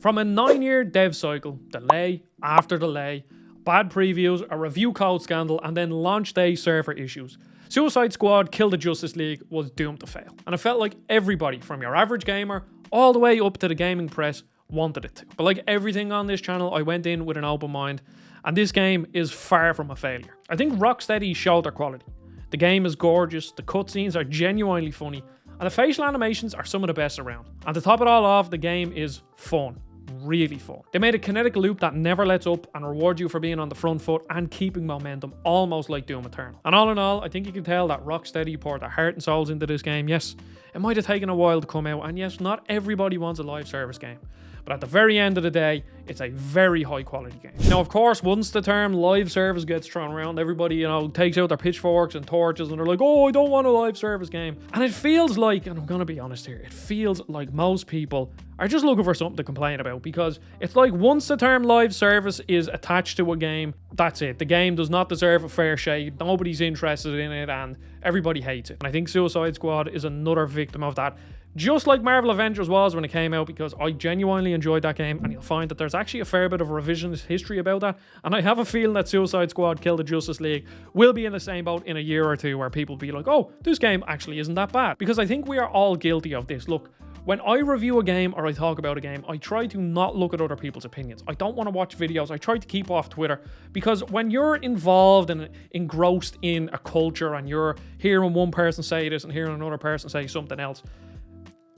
From a 9-year dev cycle, delay after delay, bad previews, a review code scandal, and then launch day server issues, Suicide Squad Kill the Justice League was doomed to fail. And it felt like everybody, from your average gamer all the way up to the gaming press, wanted it to. But like everything on this channel, I went in with an open mind, and this game is far from a failure. I think Rocksteady showed their quality. The game is gorgeous, the cutscenes are genuinely funny, and the facial animations are some of the best around. And to top it all off, the game is fun. Really fun. They made a kinetic loop that never lets up and rewards you for being on the front foot and keeping momentum, almost like Doom Eternal. And all in all, I think you can tell that Rocksteady poured their heart and souls into this game. Yes, it might have taken a while to come out, and yes, not everybody wants a live service game. But at the very end of the day, it's a very high quality game. Now, of course, once the term live service gets thrown around, everybody, takes out their pitchforks and torches and they're like, oh, I don't want a live service game. And it feels like, and I'm going to be honest here, it feels like most people are just looking for something to complain about, because it's like once the term live service is attached to a game, that's it. The game does not deserve a fair shake. Nobody's interested in it and everybody hates it. And I think Suicide Squad is another victim of that. Just like Marvel Avengers was when it came out, because I genuinely enjoyed that game, and you'll find that there's actually a fair bit of revisionist history about that, and I have a feeling that Suicide Squad Kill the Justice League will be in the same boat in a year or two, where people be like, oh, this game actually isn't that bad. Because I think we are all guilty of this. Look, when I review a game or I talk about a game, I try to not look at other people's opinions. I don't want to watch videos. I try to keep off Twitter, because when you're involved and engrossed in a culture and you're hearing one person say this and hearing another person say something else,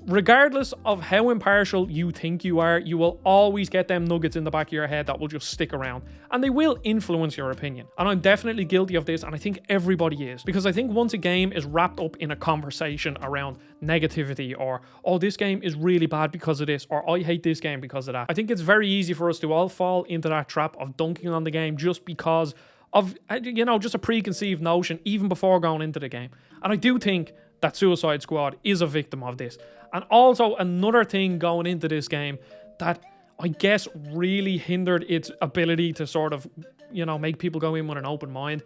regardless of how impartial you think you are, you will always get them nuggets in the back of your head that will just stick around, and they will influence your opinion. And I'm definitely guilty of this, and I think everybody is, because I think once a game is wrapped up in a conversation around negativity, or oh, this game is really bad because of this, or I hate this game because of that, I think it's very easy for us to all fall into that trap of dunking on the game just because of, just a preconceived notion even before going into the game. And I do think that Suicide Squad is a victim of this. And also another thing going into this game that I guess really hindered its ability to sort of, make people go in with an open mind,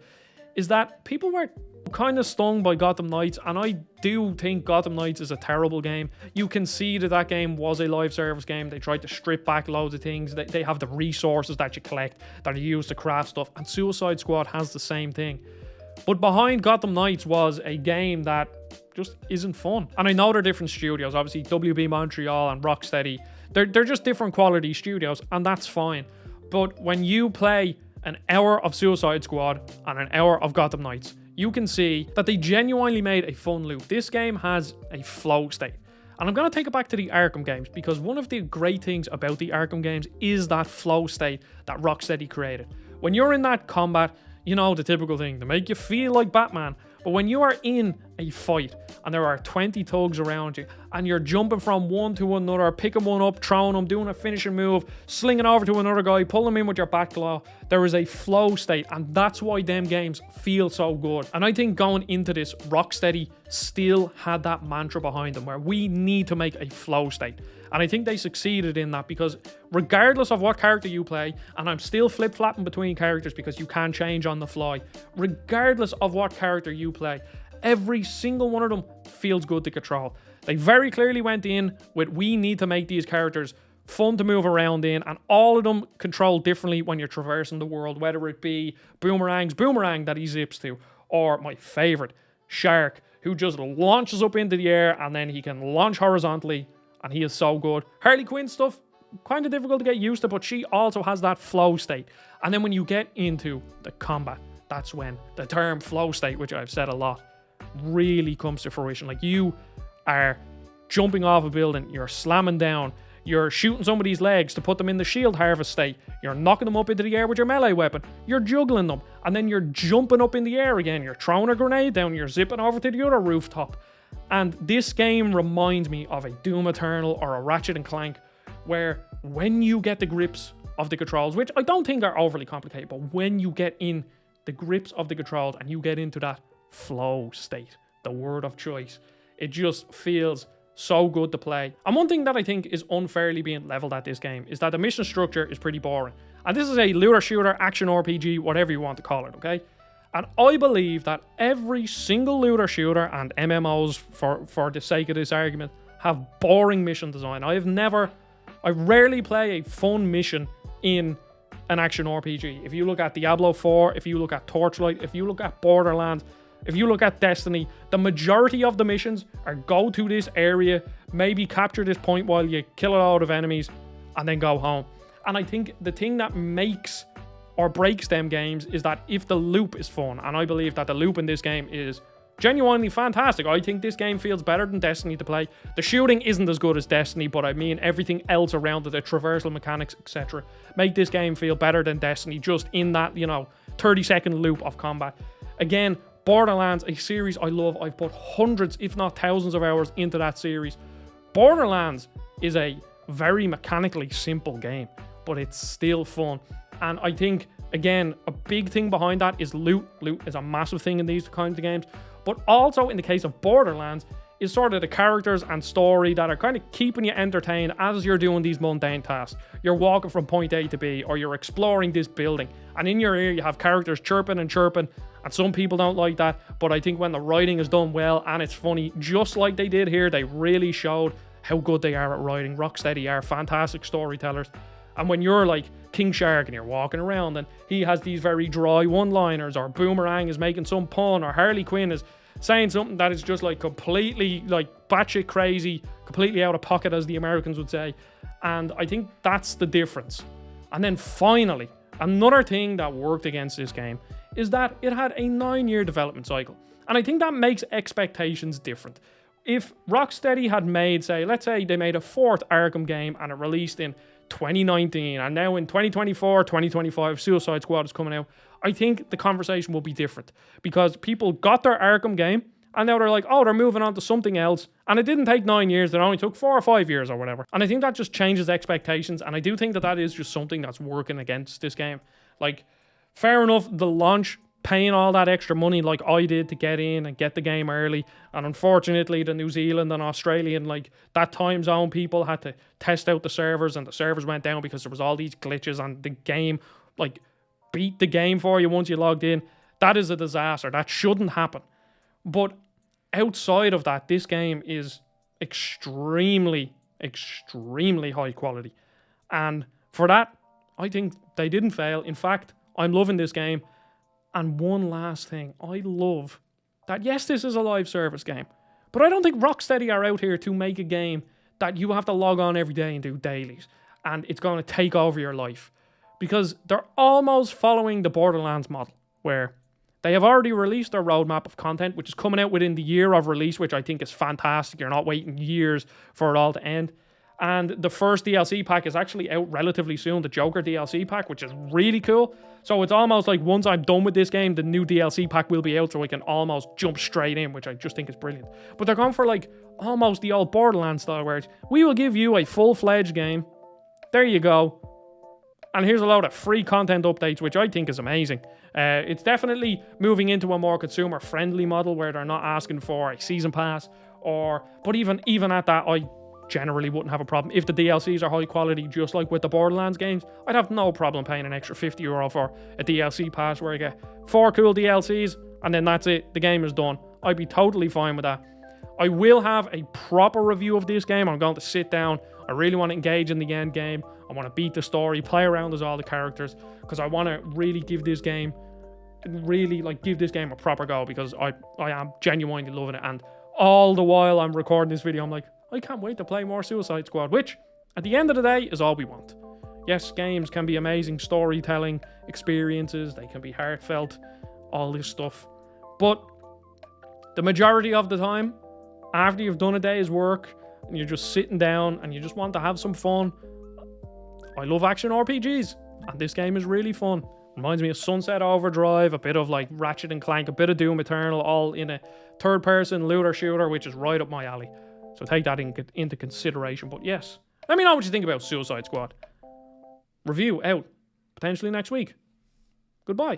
is that people were kind of stung by Gotham Knights, and I do think Gotham Knights is a terrible game. You can see that that game was a live service game. They tried to strip back loads of things. They have the resources that you collect that are used to craft stuff, and Suicide Squad has the same thing. But behind Gotham Knights was a game that just isn't fun. And I know they're different studios, obviously WB Montreal and Rocksteady. They're just different quality studios, and that's fine. But when you play an hour of Suicide Squad and an hour of Gotham Knights, you can see that they genuinely made a fun loop. This game has a flow state. And I'm going to take it back to the Arkham games, because one of the great things about the Arkham games is that flow state that Rocksteady created. When you're in that combat, the typical thing to make you feel like Batman. But when you are in a fight and there are 20 thugs around you and you're jumping from one to another, picking one up, throwing them, doing a finishing move, slinging over to another guy, pull them in with your back claw, there is a flow state, and that's why them games feel so good. And I think going into this, Rocksteady still had that mantra behind them where we need to make a flow state. And I think they succeeded in that, because regardless of what character you play, and I'm still flip-flapping between characters because you can change on the fly, regardless of what character you play, every single one of them feels good to control. They very clearly went in with, we need to make these characters fun to move around in, and all of them control differently when you're traversing the world, whether it be Boomerang's boomerang that he zips to, or my favorite, Shark, who just launches up into the air and then he can launch horizontally, and he is so good. Harley Quinn stuff, kind of difficult to get used to, but she also has that flow state. And then when you get into the combat, that's when the term flow state, which I've said a lot, really comes to fruition. Like, you are jumping off a building, you're slamming down, you're shooting somebody's legs to put them in the shield harvest state, you're knocking them up into the air with your melee weapon, you're juggling them, and then you're jumping up in the air again, you're throwing a grenade down, you're zipping over to the other rooftop. And this game reminds me of a Doom Eternal or a Ratchet and Clank, where when you get the grips of the controls, which I don't think are overly complicated, but when you get in the grips of the controls and you get into that flow state, the word of choice, it just feels so good to play. And one thing that I think is unfairly being leveled at this game is that the mission structure is pretty boring. And this is a looter shooter, action RPG, whatever you want to call it, okay? And I believe that every single looter shooter and MMOs, for the sake of this argument, have boring mission design. I have never I rarely play a fun mission in an action RPG. If you look at Diablo 4, if you look at Torchlight, if you look at Borderlands, if you look at Destiny, the majority of the missions are go to this area, maybe capture this point while you kill a load of enemies, and then go home. And I think the thing that makes or breaks them games is that if the loop is fun, and I believe that the loop in this game is genuinely fantastic. I think this game feels better than Destiny to play. The shooting isn't as good as Destiny, but I mean everything else around it, the traversal mechanics, etc., make this game feel better than Destiny just in that, 30-second loop of combat. Again, Borderlands, a series I love. I've put hundreds, if not thousands of hours into that series. Borderlands is a very mechanically simple game, but it's still fun. And I think, again, a big thing behind that is loot. Loot is a massive thing in these kinds of games. But also in the case of Borderlands, is sort of the characters and story that are kind of keeping you entertained as you're doing these mundane tasks. You're walking from point A to B, or you're exploring this building, and in your ear you have characters chirping and chirping, and some people don't like that, but I think when the writing is done well and it's funny, just like they did here, they really showed how good they are at writing. Rocksteady are fantastic storytellers. And when you're like King Shark and you're walking around and he has these very dry one-liners, or Boomerang is making some pun, or Harley Quinn is saying something that is just like completely like batshit crazy, completely out of pocket, as the Americans would say. And I think that's the difference. And then finally, another thing that worked against this game is that it had a 9-year development cycle. And I think that makes expectations different. If Rocksteady had made, let's say they made a 4th Arkham game and it released in 2019, and now in 2024, 2025, Suicide Squad is coming out, I think the conversation will be different, because people got their Arkham game and now they're like, oh, they're moving on to something else, and it didn't take 9 years, it only took 4 or 5 years or whatever. And I think that just changes expectations, and I do think that that is just something that's working against this game. Like, fair enough, the launch, paying all that extra money like I did to get in and get the game early, and unfortunately the New Zealand and Australian, like that time zone, people had to test out the servers, and the servers went down because there was all these glitches, and the game like beat the game for you once you logged in. That is a disaster. That shouldn't happen. But outside of that, this game is extremely high quality, and for that I think they didn't fail. In fact, I'm loving this game. And one last thing, I love that, yes, this is a live service game, but I don't think Rocksteady are out here to make a game that you have to log on every day and do dailies, and it's going to take over your life. Because they're almost following the Borderlands model, where they have already released their roadmap of content, which is coming out within the year of release, which I think is fantastic. You're not waiting years for it all to end. And the first DLC pack is actually out relatively soon, the Joker DLC pack, which is really cool. So it's almost like once I'm done with this game, the new DLC pack will be out, so I can almost jump straight in, which I just think is brilliant. But they're going for like almost the old Borderlands style, where it's, we will give you a full-fledged game. There you go. And here's a load of free content updates, which I think is amazing. It's definitely moving into a more consumer-friendly model, where they're not asking for a season pass, but even at that, I generally wouldn't have a problem. If the DLCs are high quality, just like with the Borderlands games, I'd have no problem paying an extra €50 for a DLC pass where I get 4 cool DLCs and then that's it, the game is done. I'd be totally fine with that. I will have a proper review of this game. I'm going to sit down. I really want to engage in the end game. I want to beat the story, play around as all the characters, because I want to really give this game a proper go, because I am genuinely loving it. And all the while I'm recording this video, I'm like, I can't wait to play more Suicide Squad, which, at the end of the day, is all we want. Yes, games can be amazing storytelling experiences, they can be heartfelt, all this stuff. But the majority of the time, after you've done a day's work, and you're just sitting down, and you just want to have some fun, I love action RPGs, and this game is really fun. Reminds me of Sunset Overdrive, a bit of like Ratchet and Clank, a bit of Doom Eternal, all in a third-person looter shooter, which is right up my alley. So take that into consideration. But yes, let me know what you think about Suicide Squad. Review out potentially next week. Goodbye.